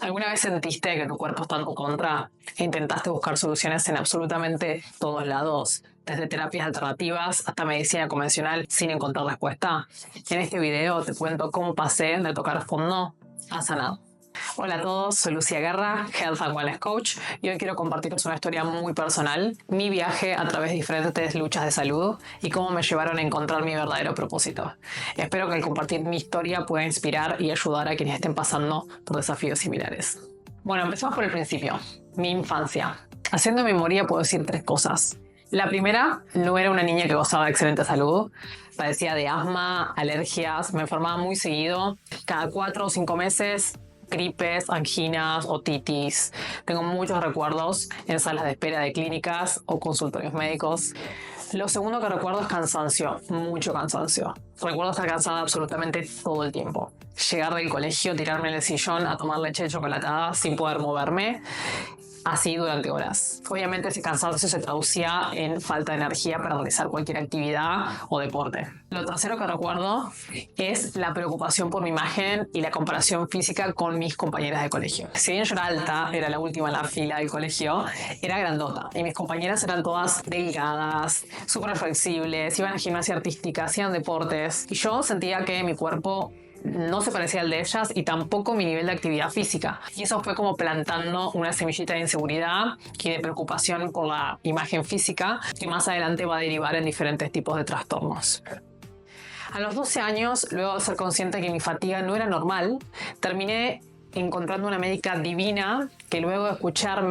¿Alguna vez sentiste que tu cuerpo está en tu contra e intentaste buscar soluciones en absolutamente todos lados? Desde terapias alternativas hasta medicina convencional sin encontrar respuesta. En este video te cuento cómo pasé de tocar fondo a sanar. Hola a todos, soy Lucía Guerra, Health and Wellness Coach, y hoy quiero compartirles una historia muy personal, mi viaje a través de diferentes luchas de salud y cómo me llevaron a encontrar mi verdadero propósito. Espero que al compartir mi historia pueda inspirar y ayudar a quienes estén pasando por desafíos similares. Bueno, empecemos por el principio, mi infancia. Haciendo memoria puedo decir 3 cosas. La primera, no era una niña que gozaba de excelente salud. Padecía de asma, alergias, me enfermaba muy seguido. Cada 4 o 5 meses, gripes, anginas, otitis. Tengo muchos recuerdos en salas de espera de clínicas o consultorios médicos. Lo segundo que recuerdo es cansancio, mucho cansancio. Recuerdo estar cansada absolutamente todo el tiempo. Llegar del colegio, tirarme en el sillón a tomar leche chocolatada sin poder moverme. Así durante horas. Obviamente ese cansancio se traducía en falta de energía para realizar cualquier actividad o deporte. Lo tercero que recuerdo es la preocupación por mi imagen y la comparación física con mis compañeras de colegio. Si bien yo era alta, era la última en la fila del colegio, era grandota. Y mis compañeras eran todas delgadas, súper flexibles, iban a gimnasia artística, hacían deportes. Y yo sentía que mi cuerpo no se parecía al de ellas y tampoco mi nivel de actividad física. Y eso fue como plantando una semillita de inseguridad y de preocupación por la imagen física que más adelante va a derivar en diferentes tipos de trastornos. A los 12 años, luego de ser consciente que mi fatiga no era normal, terminé encontrando una médica divina que luego de escuchar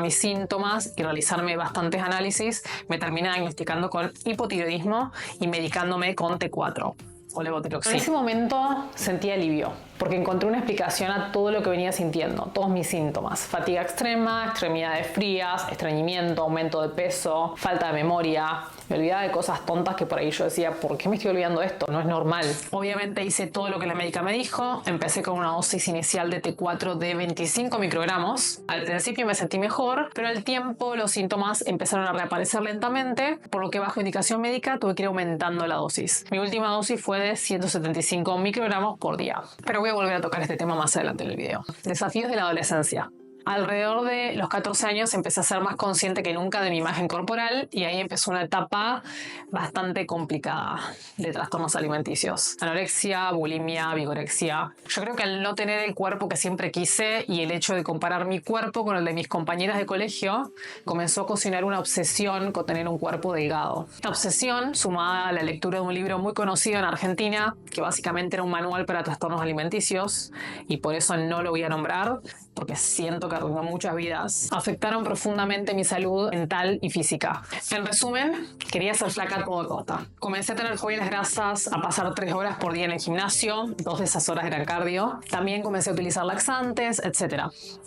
mis síntomas y realizarme bastantes análisis, me termina diagnosticando con hipotiroidismo y medicándome con T4. O levotiroxina. En ese momento sentí alivio, porque encontré una explicación a todo lo que venía sintiendo, todos mis síntomas. Fatiga extrema, extremidades frías, estreñimiento, aumento de peso, falta de memoria. Me olvidaba de cosas tontas que por ahí yo decía, ¿por qué me estoy olvidando de esto? No es normal. Obviamente hice todo lo que la médica me dijo. Empecé con una dosis inicial de T4 de 25 microgramos. Al principio me sentí mejor, pero al tiempo los síntomas empezaron a reaparecer lentamente, por lo que bajo indicación médica tuve que ir aumentando la dosis. Mi última dosis fue de 175 microgramos por día. Pero voy a volver a tocar este tema más adelante en el video. Desafíos de la adolescencia. Alrededor de los 14 años empecé a ser más consciente que nunca de mi imagen corporal y ahí empezó una etapa bastante complicada de trastornos alimenticios. Anorexia, bulimia, vigorexia. Yo creo que al no tener el cuerpo que siempre quise y el hecho de comparar mi cuerpo con el de mis compañeras de colegio, comenzó a cocinar una obsesión con tener un cuerpo delgado. Esta obsesión, sumada a la lectura de un libro muy conocido en Argentina, que básicamente era un manual para trastornos alimenticios, y por eso no lo voy a nombrar, porque siento que arruinó muchas vidas, afectaron profundamente mi salud mental y física. En resumen, quería ser flaca a toda costa. Comencé a tener fobia a las grasas, a pasar 3 horas por día en el gimnasio, 2 de esas horas eran cardio. También comencé a utilizar laxantes, etc.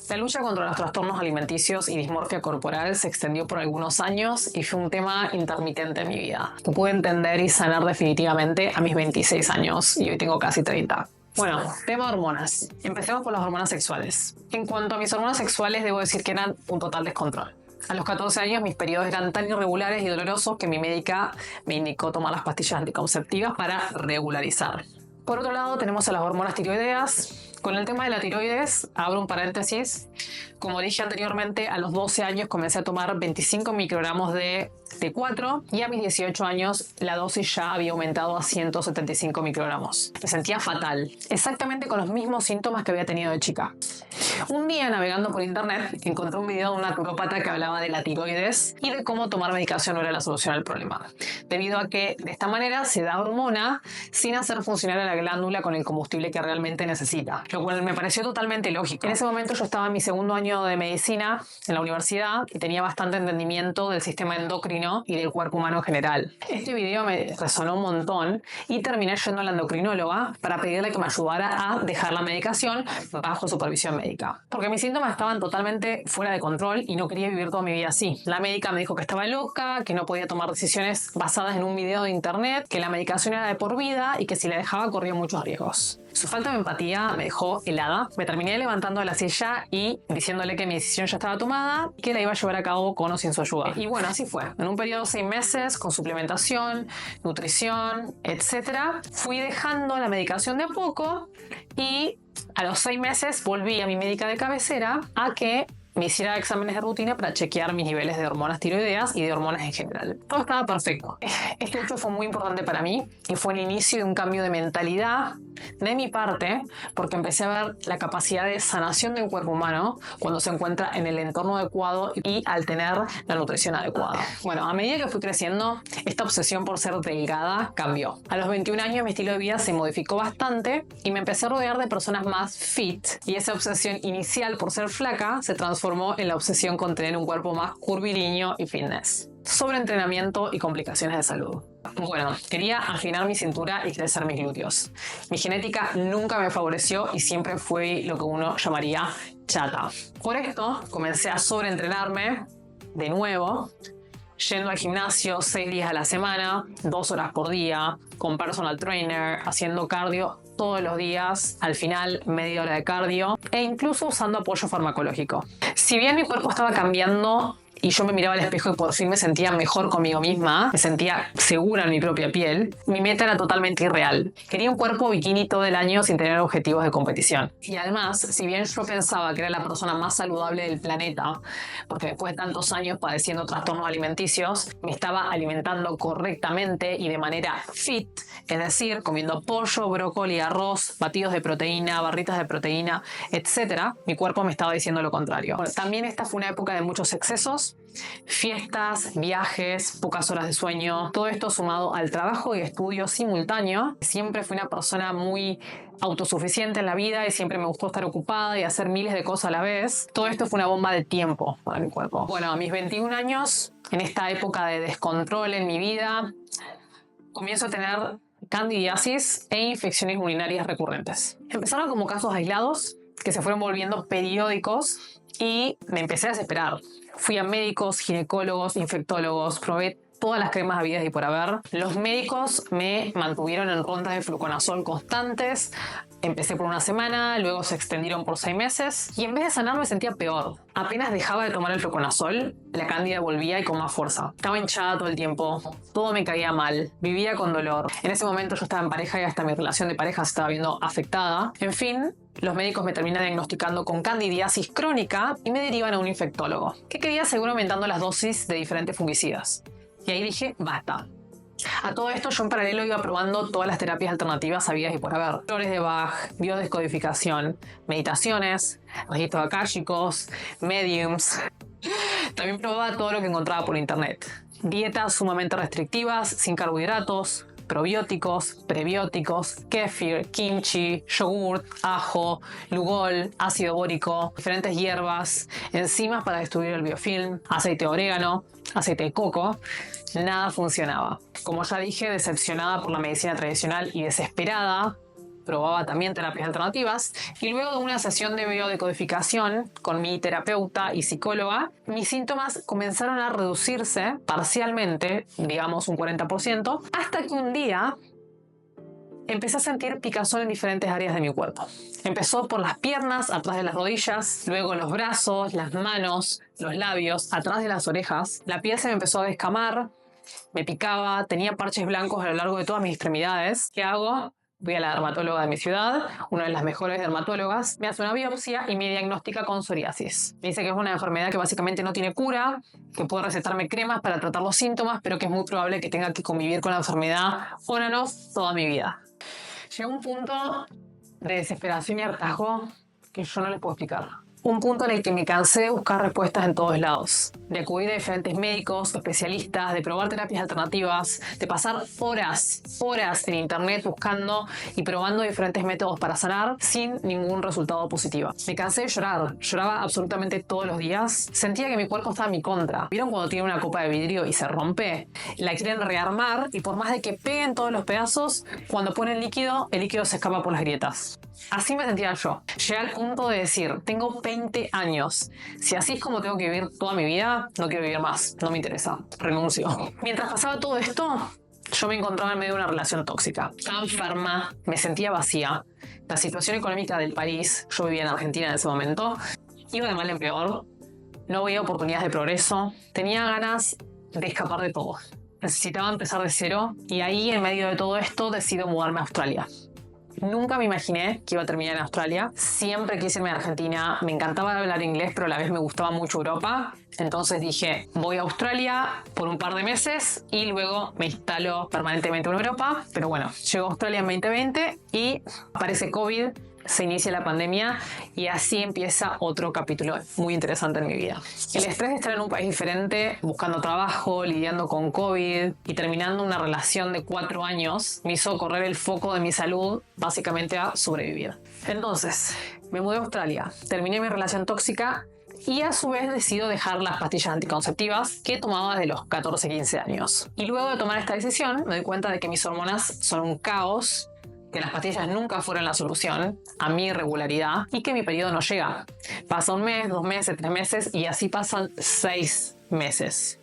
La lucha contra los trastornos alimenticios y dismorfia corporal se extendió por algunos años y fue un tema intermitente en mi vida, que pude entender y sanar definitivamente a mis 26 años y hoy tengo casi 30. Bueno, tema hormonas. Empecemos por las hormonas sexuales. En cuanto a mis hormonas sexuales, debo decir que eran un total descontrol. A los 14 años mis periodos eran tan irregulares y dolorosos que mi médica me indicó tomar las pastillas anticonceptivas para regularizar. Por otro lado, tenemos a las hormonas tiroideas. Con el tema de la tiroides, abro un paréntesis. Como dije anteriormente, a los 12 años comencé a tomar 25 microgramos de T4 y a mis 18 años la dosis ya había aumentado a 175 microgramos. Me sentía fatal, exactamente con los mismos síntomas que había tenido de chica. Un día, navegando por internet, encontré un video de una naturópata que hablaba de la tiroides y de cómo tomar medicación no era la solución al problema, debido a que de esta manera se da hormona sin hacer funcionar a la glándula con el combustible que realmente necesita, lo cual me pareció totalmente lógico. En ese momento yo estaba en mi segundo año de medicina en la universidad y tenía bastante entendimiento del sistema endocrino y del cuerpo humano en general. Este video me resonó un montón y terminé yendo a la endocrinóloga para pedirle que me ayudara a dejar la medicación bajo supervisión médica, porque mis síntomas estaban totalmente fuera de control y no quería vivir toda mi vida así. La médica me dijo que estaba loca, que no podía tomar decisiones basadas en un video de internet, que la medicación era de por vida y que si la dejaba corría muchos riesgos. Su falta de empatía me dejó helada. Me terminé levantando de la silla y diciéndole que mi decisión ya estaba tomada y que la iba a llevar a cabo con o sin su ayuda. Y bueno, así fue. En un periodo de 6 meses, con suplementación, nutrición, etc., fui dejando la medicación de a poco y a los 6 meses volví a mi médica de cabecera a que me hiciera exámenes de rutina para chequear mis niveles de hormonas tiroideas y de hormonas en general. Todo estaba perfecto. Este hecho fue muy importante para mí y fue el inicio de un cambio de mentalidad de mi parte, porque empecé a ver la capacidad de sanación del cuerpo humano cuando se encuentra en el entorno adecuado y al tener la nutrición adecuada. Bueno, a medida que fui creciendo, esta obsesión por ser delgada cambió. A los 21 años mi estilo de vida se modificó bastante y me empecé a rodear de personas más fit, y esa obsesión inicial por ser flaca se transformó en la obsesión con tener un cuerpo más curvilíneo y fitness. Sobreentrenamiento y complicaciones de salud. Bueno, quería afinar mi cintura y crecer mis glúteos. Mi genética nunca me favoreció y siempre fui lo que uno llamaría chata. Por esto comencé a sobreentrenarme de nuevo, yendo al gimnasio 6 días a la semana, 2 horas por día, con personal trainer, haciendo cardio todos los días, al final media hora de cardio e incluso usando apoyo farmacológico. Si bien mi cuerpo estaba cambiando y yo me miraba al espejo y por fin me sentía mejor conmigo misma, me sentía segura en mi propia piel, mi meta era totalmente irreal. Quería un cuerpo bikini todo el año sin tener objetivos de competición. Y además, si bien yo pensaba que era la persona más saludable del planeta, porque después de tantos años padeciendo trastornos alimenticios, me estaba alimentando correctamente y de manera fit, es decir, comiendo pollo, brócoli, arroz, batidos de proteína, barritas de proteína, etc., mi cuerpo me estaba diciendo lo contrario. Bueno, también esta fue una época de muchos excesos, fiestas, viajes, pocas horas de sueño, todo esto sumado al trabajo y estudio simultáneo. Siempre fui una persona muy autosuficiente en la vida y siempre me gustó estar ocupada y hacer miles de cosas a la vez. Todo esto fue una bomba de tiempo para mi cuerpo. Bueno, a mis 21 años, en esta época de descontrol en mi vida, comienzo a tener candidiasis e infecciones urinarias recurrentes. Empezaron como casos aislados que se fueron volviendo periódicos y me empecé a desesperar. Fui a médicos, ginecólogos, infectólogos, probé todas las cremas habidas y por haber. Los médicos me mantuvieron en rondas de fluconazol constantes. Empecé por una semana, luego se extendieron por 6 meses y en vez de sanar me sentía peor. Apenas dejaba de tomar el fluconazol, la cándida volvía y con más fuerza. Estaba hinchada todo el tiempo, todo me caía mal, vivía con dolor. En ese momento yo estaba en pareja y hasta mi relación de pareja se estaba viendo afectada. En fin, los médicos me terminan diagnosticando con candidiasis crónica y me derivan a un infectólogo, que quería seguir aumentando las dosis de diferentes fungicidas. Y ahí dije, basta. A todo esto yo en paralelo iba probando todas las terapias alternativas habidas y por haber. Flores de Bach, biodescodificación, meditaciones, registros akáshicos, mediums. También probaba todo lo que encontraba por internet. Dietas sumamente restrictivas, sin carbohidratos, probióticos, prebióticos, kéfir, kimchi, yogurt, ajo, lugol, ácido bórico, diferentes hierbas, enzimas para destruir el biofilm, aceite de orégano, aceite de coco. Nada funcionaba. Como ya dije, decepcionada por la medicina tradicional y desesperada, probaba también terapias alternativas y luego de una sesión de biodecodificación con mi terapeuta y psicóloga, mis síntomas comenzaron a reducirse parcialmente, digamos un 40%, hasta que un día empecé a sentir picazón en diferentes áreas de mi cuerpo. Empezó por las piernas, atrás de las rodillas, luego los brazos, las manos, los labios, atrás de las orejas. La piel se me empezó a descamar, me picaba, tenía parches blancos a lo largo de todas mis extremidades. ¿Qué hago? Voy a la dermatóloga de mi ciudad, una de las mejores dermatólogas, me hace una biopsia y me diagnostica con psoriasis. Me dice que es una enfermedad que básicamente no tiene cura, que puede recetarme cremas para tratar los síntomas, pero que es muy probable que tenga que convivir con la enfermedad o no toda mi vida. Llegó un punto de desesperación y hartazgo que yo no les puedo explicar. Un punto en el que me cansé de buscar respuestas en todos lados, de acudir a diferentes médicos, especialistas, de probar terapias alternativas, de pasar horas en internet buscando y probando diferentes métodos para sanar sin ningún resultado positivo. Me cansé de llorar, lloraba absolutamente todos los días, sentía que mi cuerpo estaba en mi contra. ¿Vieron cuando tiene una copa de vidrio y se rompe? La quieren rearmar y por más de que peguen todos los pedazos, cuando ponen líquido, el líquido se escapa por las grietas. Así me sentía yo. Llegué al punto de decir, tengo 20 años. Si así es como tengo que vivir toda mi vida, no quiero vivir más. No me interesa. Renuncio. Mientras pasaba todo esto, Yo me encontraba en medio de una relación tóxica. Estaba enferma, me sentía vacía. La situación económica del país, yo vivía en Argentina en ese momento, iba de mal en peor. No veía oportunidades de progreso. Tenía ganas de escapar de todo. Necesitaba empezar de cero y ahí, en medio de todo esto, decido mudarme a Australia. Nunca me imaginé que iba a terminar en Australia. Siempre quise irme a Argentina. Me encantaba hablar inglés, pero a la vez me gustaba mucho Europa. Entonces dije, voy a Australia por un par de meses y luego me instalo permanentemente en Europa. Pero bueno, llego a Australia en 2020 y aparece COVID. Se inicia la pandemia y así empieza otro capítulo muy interesante en mi vida. El estrés de estar en un país diferente, buscando trabajo, lidiando con COVID y terminando una relación de 4 años, me hizo correr el foco de mi salud básicamente a sobrevivir. Entonces, me mudé a Australia, terminé mi relación tóxica y a su vez decido dejar las pastillas anticonceptivas que tomaba desde los 14-15 años. Y luego de tomar esta decisión, me doy cuenta de que mis hormonas son un caos, que las pastillas nunca fueron la solución a mi irregularidad y que mi periodo no llega. Pasa 1 mes, 2 meses, 3 meses y así pasan 6 meses.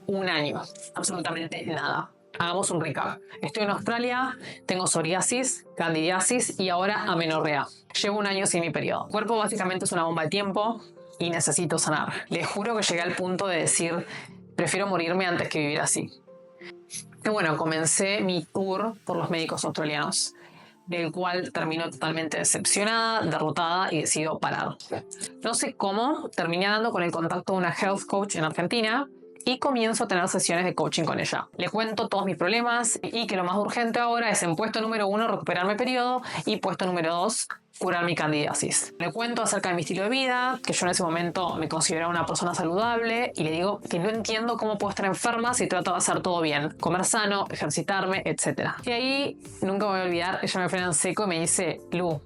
1 año. Absolutamente nada. Hagamos un recap. Estoy en Australia, tengo psoriasis, candidiasis y ahora amenorrea. Llevo 1 año sin mi periodo. El cuerpo básicamente es una bomba de tiempo y necesito sanar. Les juro que llegué al punto de decir, prefiero morirme antes que vivir así. Y bueno, comencé mi tour por los médicos australianos, del cual terminó totalmente decepcionada, derrotada y decido parar. No sé cómo, terminé dando con el contacto de una health coach en Argentina y comienzo a tener sesiones de coaching con ella. Le cuento todos mis problemas y que lo más urgente ahora es en puesto número 1 recuperar mi periodo y puesto número 2 curar mi candidiasis. Le cuento acerca de mi estilo de vida, que yo en ese momento me consideraba una persona saludable y le digo que no entiendo cómo puedo estar enferma si trato de hacer todo bien, comer sano, ejercitarme, etc. Y ahí, nunca me voy a olvidar, ella me frena en seco y me dice, Lu,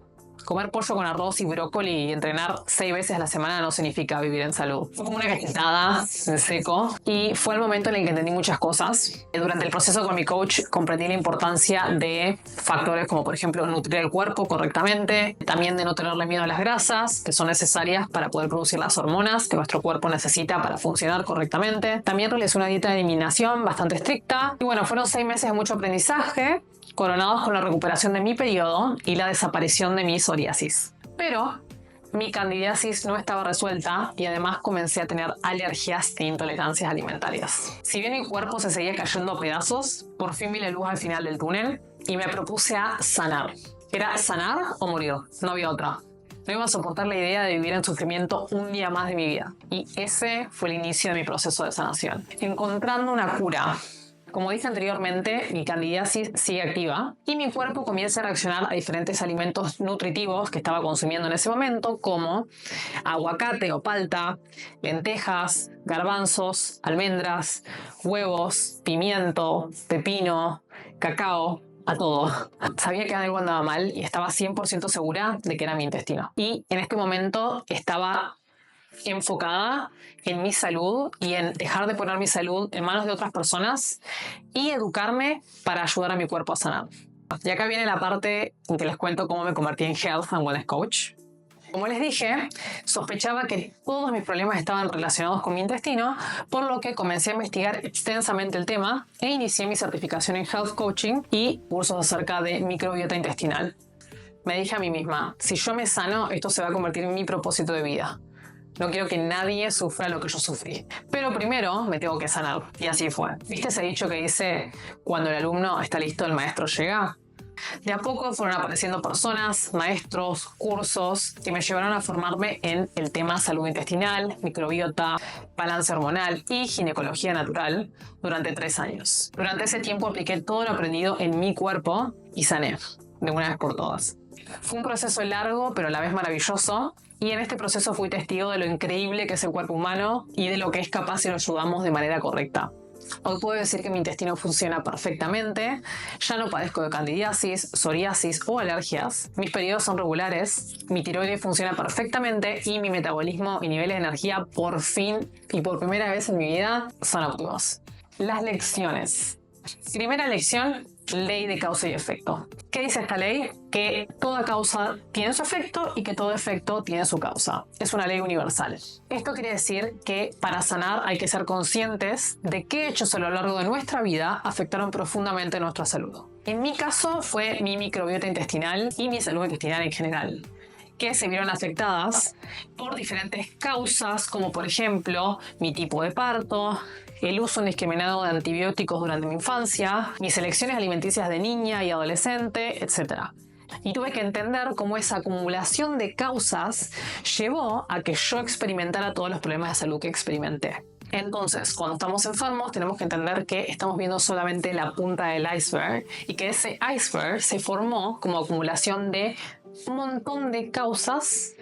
comer pollo con arroz y brócoli y entrenar 6 veces a la semana no significa vivir en salud. Fue como una cachetada en seco y fue el momento en el que entendí muchas cosas. Durante el proceso con mi coach comprendí la importancia de factores como, por ejemplo, nutrir el cuerpo correctamente, también de no tenerle miedo a las grasas, que son necesarias para poder producir las hormonas que nuestro cuerpo necesita para funcionar correctamente. También realicé una dieta de eliminación bastante estricta y bueno, fueron 6 meses de mucho aprendizaje, coronados con la recuperación de mi periodo y la desaparición de mi psoriasis. Pero mi candidiasis no estaba resuelta y además comencé a tener alergias e intolerancias alimentarias. Si bien mi cuerpo se seguía cayendo a pedazos, por fin vi la luz al final del túnel y me propuse a sanar. Era sanar o morir, no había otra. No iba a soportar la idea de vivir en sufrimiento un día más de mi vida. Y ese fue el inicio de mi proceso de sanación. Encontrando una cura. Como dije anteriormente, mi candidiasis sigue activa y mi cuerpo comienza a reaccionar a diferentes alimentos nutritivos que estaba consumiendo en ese momento, como aguacate o palta, lentejas, garbanzos, almendras, huevos, pimiento, pepino, cacao, a todo. Sabía que algo andaba mal y estaba 100% segura de que era mi intestino. Y en este momento estaba enfocada en mi salud y en dejar de poner mi salud en manos de otras personas y educarme para ayudar a mi cuerpo a sanar. Y acá viene la parte en que les cuento cómo me convertí en Health and Wellness Coach. Como les dije, sospechaba que todos mis problemas estaban relacionados con mi intestino, por lo que comencé a investigar extensamente el tema e inicié mi certificación en Health Coaching y cursos acerca de microbiota intestinal. Me dije a mí misma, si yo me sano, esto se va a convertir en mi propósito de vida. No quiero que nadie sufra lo que yo sufrí. Pero primero me tengo que sanar. Y así fue. ¿Viste ese dicho que dice, cuando el alumno está listo, el maestro llega? De a poco fueron apareciendo personas, maestros, cursos que me llevaron a formarme en el tema salud intestinal, microbiota, balance hormonal y ginecología natural durante 3 años. Durante ese tiempo apliqué todo lo aprendido en mi cuerpo y sané, de una vez por todas. Fue un proceso largo, pero a la vez maravilloso. Y en este proceso fui testigo de lo increíble que es el cuerpo humano y de lo que es capaz si lo ayudamos de manera correcta. Hoy puedo decir que mi intestino funciona perfectamente, ya no padezco de candidiasis, psoriasis o alergias, mis periodos son regulares, mi tiroides funciona perfectamente y mi metabolismo y niveles de energía por fin y por primera vez en mi vida son óptimos. Las lecciones. Primera lección, ley de causa y efecto. ¿Qué dice esta ley? Que toda causa tiene su efecto y que todo efecto tiene su causa. Es una ley universal. Esto quiere decir que para sanar hay que ser conscientes de qué hechos a lo largo de nuestra vida afectaron profundamente nuestra salud. En mi caso fue mi microbiota intestinal y mi salud intestinal en general, que se vieron afectadas por diferentes causas, como por ejemplo mi tipo de parto, el uso indiscriminado de antibióticos durante mi infancia, mis elecciones alimenticias de niña y adolescente, etc. Y tuve que entender cómo esa acumulación de causas llevó a que yo experimentara todos los problemas de salud que experimenté. Entonces, cuando estamos enfermos, tenemos que entender que estamos viendo solamente la punta del iceberg y que ese iceberg se formó como acumulación de un montón de causas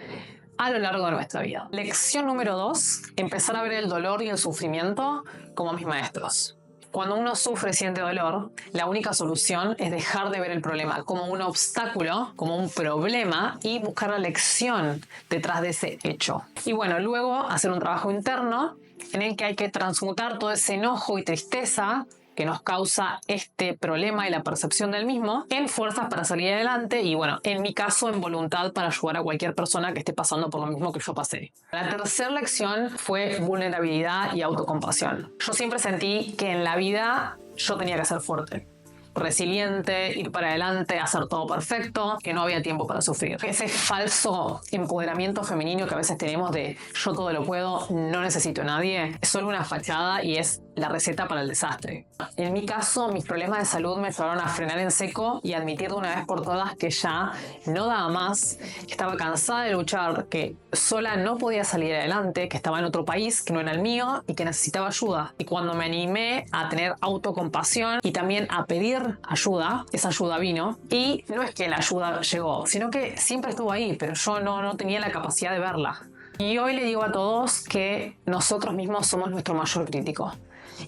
a lo largo de nuestra vida. Lección número 2, empezar a ver el dolor y el sufrimiento como mis maestros. Cuando uno sufre y siente dolor, la única solución es dejar de ver el problema como un obstáculo, como un problema y buscar la lección detrás de ese hecho. Y bueno, luego hacer un trabajo interno en el que hay que transmutar todo ese enojo y tristeza que nos causa este problema y la percepción del mismo en fuerzas para salir adelante y bueno, en mi caso en voluntad para ayudar a cualquier persona que esté pasando por lo mismo que yo pasé. La tercera lección fue vulnerabilidad y autocompasión. Yo siempre sentí que en la vida yo tenía que ser fuerte, resiliente, ir para adelante, hacer todo perfecto, que no había tiempo para sufrir. Ese falso empoderamiento femenino que a veces tenemos de yo todo lo puedo, no necesito a nadie, es solo una fachada y es la receta para el desastre. En mi caso, mis problemas de salud me llevaron a frenar en seco y admitir de una vez por todas que ya no daba más, que estaba cansada de luchar, que sola no podía salir adelante, que estaba en otro país que no era el mío y que necesitaba ayuda. Y cuando me animé a tener autocompasión y también a pedir ayuda, esa ayuda vino. Y no es que la ayuda llegó, sino que siempre estuvo ahí, pero yo no tenía la capacidad de verla. Y hoy le digo a todos que nosotros mismos somos nuestro mayor crítico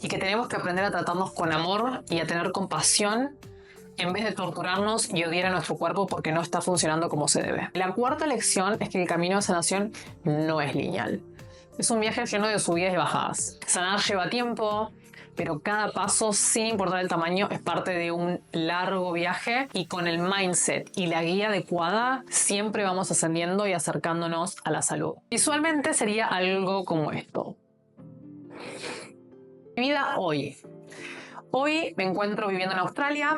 y que tenemos que aprender a tratarnos con amor y a tener compasión en vez de torturarnos y odiar a nuestro cuerpo porque no está funcionando como se debe. La cuarta lección es que el camino de sanación no es lineal. Es un viaje lleno de subidas y bajadas. Sanar lleva tiempo, pero cada paso, sin importar el tamaño, es parte de un largo viaje y con el mindset y la guía adecuada siempre vamos ascendiendo y acercándonos a la salud. Visualmente sería algo como esto. Mi vida hoy. Hoy me encuentro viviendo en Australia,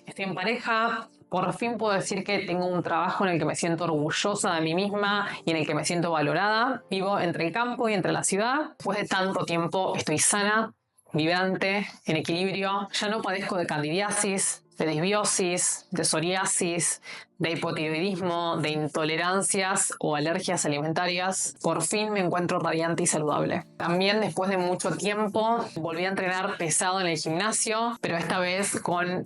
estoy en pareja, por fin puedo decir que tengo un trabajo en el que me siento orgullosa de mí misma y en el que me siento valorada. Vivo entre el campo y entre la ciudad. Después de tanto tiempo estoy sana, vibrante, en equilibrio. Ya no padezco de candidiasis, de disbiosis, de psoriasis, de hipotiroidismo, de intolerancias o alergias alimentarias. Por fin me encuentro radiante y saludable. También después de mucho tiempo volví a entrenar pesado en el gimnasio, pero esta vez con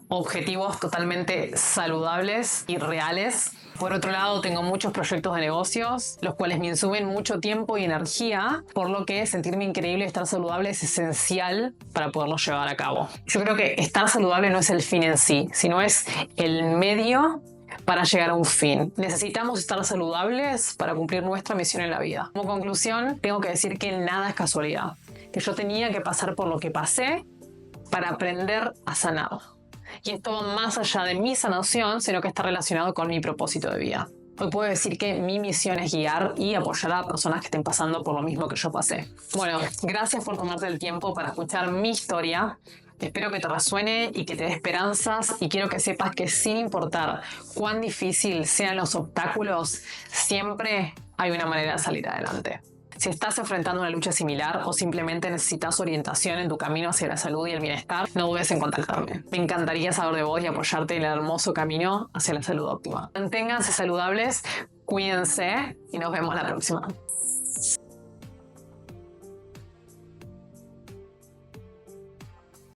objetivos totalmente saludables y reales. Por otro lado, tengo muchos proyectos de negocios, los cuales me insumen mucho tiempo y energía, por lo que sentirme increíble y estar saludable es esencial para poderlos llevar a cabo. Yo creo que estar saludable no es el fin en sí, sino es el medio para llegar a un fin. Necesitamos estar saludables para cumplir nuestra misión en la vida. Como conclusión, tengo que decir que nada es casualidad, que yo tenía que pasar por lo que pasé para aprender a sanar. Y esto va más allá de mi sanación, sino que está relacionado con mi propósito de vida. Hoy puedo decir que mi misión es guiar y apoyar a personas que estén pasando por lo mismo que yo pasé. Bueno, gracias por tomarte el tiempo para escuchar mi historia. Espero que te resuene y que te dé esperanzas y quiero que sepas que sin importar cuán difícil sean los obstáculos, siempre hay una manera de salir adelante. Si estás enfrentando una lucha similar o simplemente necesitas orientación en tu camino hacia la salud y el bienestar, no dudes en contactarme. Me encantaría saber de vos y apoyarte en el hermoso camino hacia la salud óptima. Manténganse saludables, cuídense y nos vemos la próxima.